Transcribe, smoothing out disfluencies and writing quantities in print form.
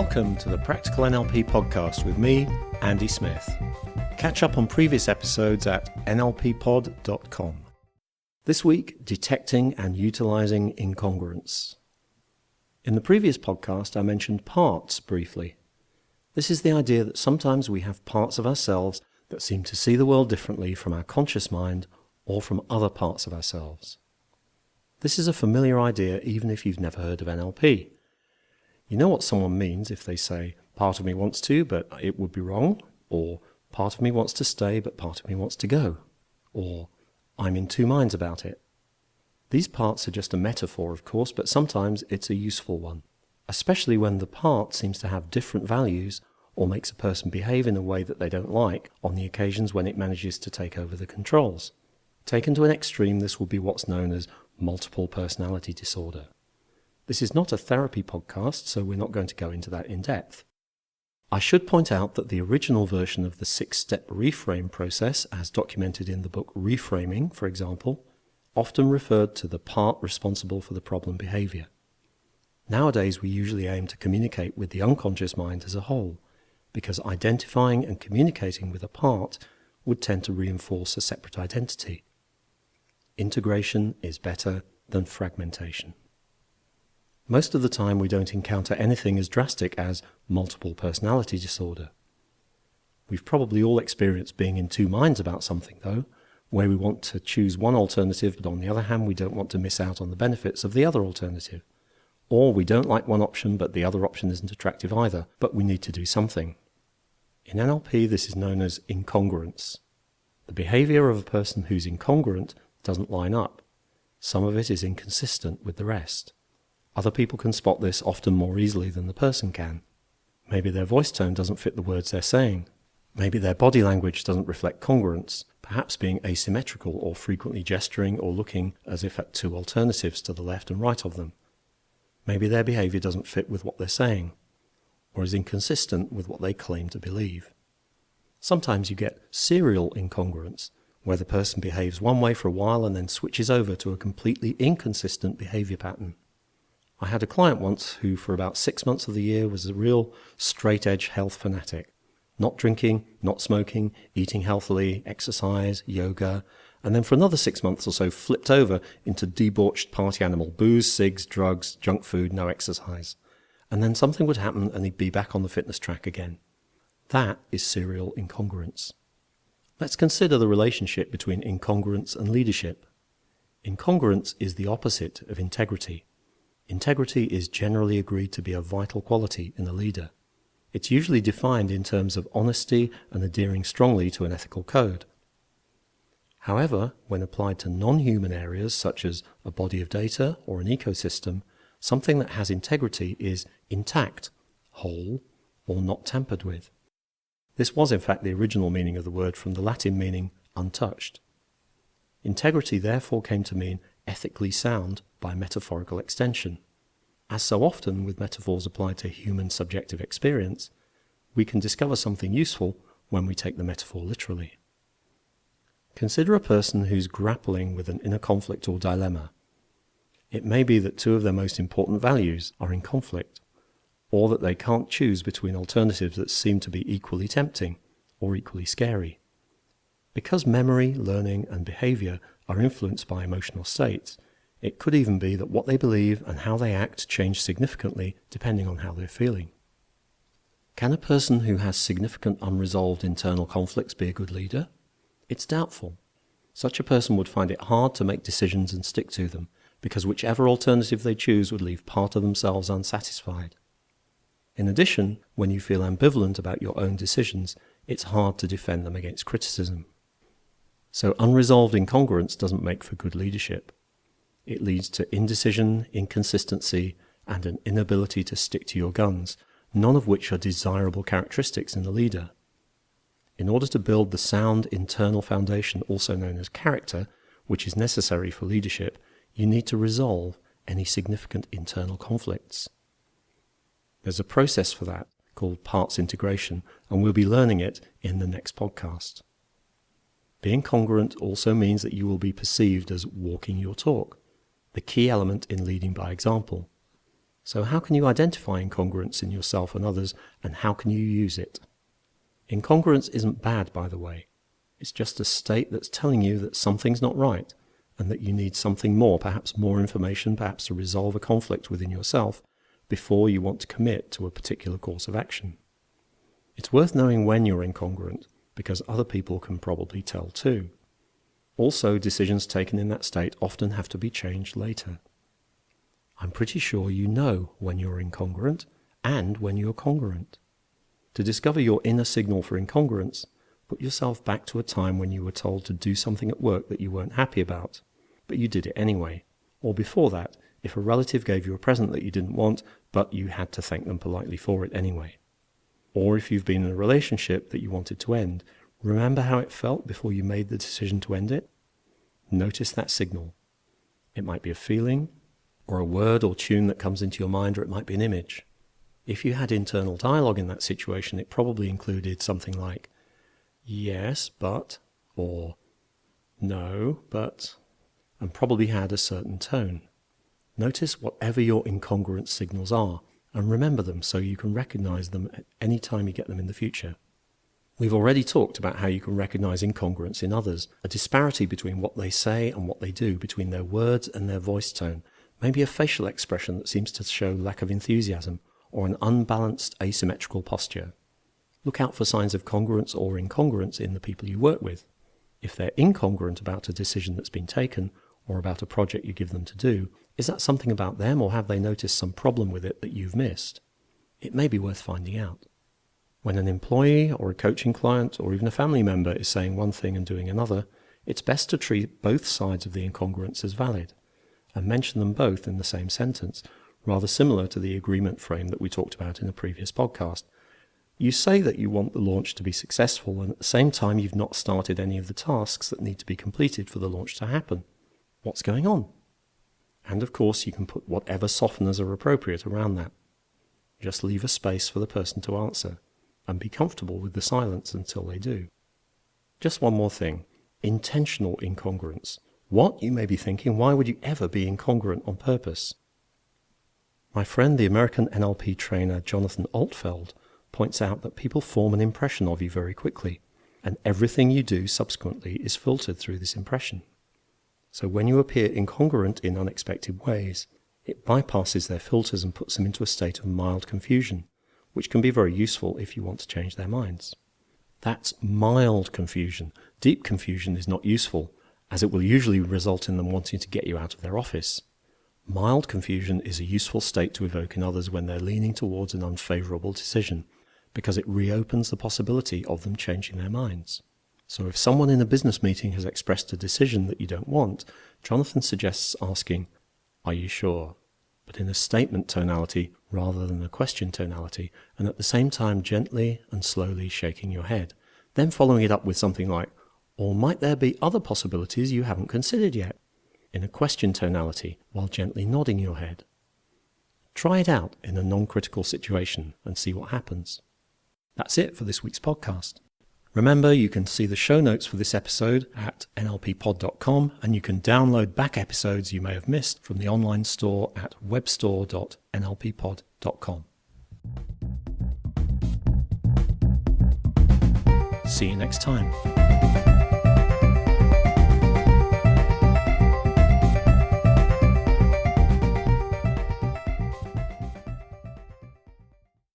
Welcome to the Practical NLP podcast with me, Andy Smith. Catch up on previous episodes at nlppod.com. This week, detecting and utilizing incongruence. In the previous podcast, I mentioned parts briefly. This is the idea that sometimes we have parts of ourselves that seem to see the world differently from our conscious mind or from other parts of ourselves. This is a familiar idea even if you've never heard of NLP. You know what someone means if they say, part of me wants to, but it would be wrong, or part of me wants to stay, but part of me wants to go, or I'm in two minds about it. These parts are just a metaphor, of course, but sometimes it's a useful one, especially when the part seems to have different values or makes a person behave in a way that they don't like on the occasions when it manages to take over the controls. Taken to an extreme, this will be what's known as multiple personality disorder. This is not a therapy podcast, so we're not going to go into that in depth. I should point out that the original version of the 6-step reframe process, as documented in the book Reframing, for example, often referred to the part responsible for the problem behaviour. Nowadays, we usually aim to communicate with the unconscious mind as a whole, because identifying and communicating with a part would tend to reinforce a separate identity. Integration is better than fragmentation. Most of the time we don't encounter anything as drastic as multiple personality disorder. We've probably all experienced being in two minds about something though, where we want to choose one alternative but on the other hand we don't want to miss out on the benefits of the other alternative. Or we don't like one option but the other option isn't attractive either, but we need to do something. In NLP this is known as incongruence. The behaviour of a person who's incongruent doesn't line up. Some of it is inconsistent with the rest. Other people can spot this often more easily than the person can. Maybe their voice tone doesn't fit the words they're saying. Maybe their body language doesn't reflect congruence, perhaps being asymmetrical or frequently gesturing or looking as if at two alternatives to the left and right of them. Maybe their behaviour doesn't fit with what they're saying, or is inconsistent with what they claim to believe. Sometimes you get serial incongruence, where the person behaves one way for a while and then switches over to a completely inconsistent behaviour pattern. I had a client once who for about 6 months of the year was a real straight-edge health fanatic. Not drinking, not smoking, eating healthily, exercise, yoga, and then for another 6 months or so flipped over into debauched party animal, booze, cigs, drugs, junk food, no exercise. And then something would happen and he'd be back on the fitness track again. That is serial incongruence. Let's consider the relationship between incongruence and leadership. Incongruence is the opposite of integrity. Integrity is generally agreed to be a vital quality in a leader. It's usually defined in terms of honesty and adhering strongly to an ethical code. However, when applied to non-human areas such as a body of data or an ecosystem, something that has integrity is intact, whole, or not tampered with. This was in fact the original meaning of the word from the Latin meaning untouched. Integrity therefore came to mean ethically sound by metaphorical extension. As so often with metaphors applied to human subjective experience, we can discover something useful when we take the metaphor literally. Consider a person who's grappling with an inner conflict or dilemma. It may be that two of their most important values are in conflict, or that they can't choose between alternatives that seem to be equally tempting or equally scary. Because memory, learning, and behaviour are influenced by emotional states, it could even be that what they believe and how they act change significantly depending on how they're feeling. Can a person who has significant unresolved internal conflicts be a good leader? It's doubtful. Such a person would find it hard to make decisions and stick to them, because whichever alternative they choose would leave part of themselves unsatisfied. In addition, when you feel ambivalent about your own decisions, it's hard to defend them against criticism. So unresolved incongruence doesn't make for good leadership. It leads to indecision, inconsistency, and an inability to stick to your guns, none of which are desirable characteristics in a leader. In order to build the sound internal foundation, also known as character, which is necessary for leadership, you need to resolve any significant internal conflicts. There's a process for that called parts integration, and we'll be learning it in the next podcast. Being congruent also means that you will be perceived as walking your talk, the key element in leading by example. So how can you identify incongruence in yourself and others, and how can you use it? Incongruence isn't bad, by the way. It's just a state that's telling you that something's not right, and that you need something more, perhaps more information, perhaps to resolve a conflict within yourself, before you want to commit to a particular course of action. It's worth knowing when you're incongruent, because other people can probably tell too. Also, decisions taken in that state often have to be changed later. I'm pretty sure you know when you're incongruent and when you're congruent. To discover your inner signal for incongruence, put yourself back to a time when you were told to do something at work that you weren't happy about, but you did it anyway. Or before that, if a relative gave you a present that you didn't want, but you had to thank them politely for it anyway. Or if you've been in a relationship that you wanted to end, remember how it felt before you made the decision to end it? Notice that signal. It might be a feeling, or a word or tune that comes into your mind, or it might be an image. If you had internal dialogue in that situation, it probably included something like, yes, but, or no, but, and probably had a certain tone. Notice whatever your incongruent signals are, and remember them so you can recognize them at any time you get them in the future. We've already talked about how you can recognize incongruence in others, a disparity between what they say and what they do, between their words and their voice tone, maybe a facial expression that seems to show lack of enthusiasm, or an unbalanced asymmetrical posture. Look out for signs of congruence or incongruence in the people you work with. If they're incongruent about a decision that's been taken, or about a project you give them to do, is that something about them, or have they noticed some problem with it that you've missed? It may be worth finding out. When an employee or a coaching client or even a family member is saying one thing and doing another, it's best to treat both sides of the incongruence as valid and mention them both in the same sentence, rather similar to the agreement frame that we talked about in a previous podcast. You say that you want the launch to be successful, and at the same time you've not started any of the tasks that need to be completed for the launch to happen. What's going on? And of course you can put whatever softeners are appropriate around that. Just leave a space for the person to answer, and be comfortable with the silence until they do. Just one more thing. Intentional incongruence. What? You may be thinking, why would you ever be incongruent on purpose? My friend, the American NLP trainer Jonathan Altfeld, points out that people form an impression of you very quickly, and everything you do subsequently is filtered through this impression. So when you appear incongruent in unexpected ways, it bypasses their filters and puts them into a state of mild confusion, which can be very useful if you want to change their minds. That's mild confusion. Deep confusion is not useful, as it will usually result in them wanting to get you out of their office. Mild confusion is a useful state to evoke in others when they're leaning towards an unfavorable decision, because it reopens the possibility of them changing their minds. So if someone in a business meeting has expressed a decision that you don't want, Jonathan suggests asking, "Are you sure?" but in a statement tonality rather than a question tonality, and at the same time gently and slowly shaking your head. Then following it up with something like, "Or might there be other possibilities you haven't considered yet?" in a question tonality while gently nodding your head. Try it out in a non-critical situation and see what happens. That's it for this week's podcast. Remember, you can see the show notes for this episode at nlppod.com, and you can download back episodes you may have missed from the online store at webstore.nlppod.com. See you next time.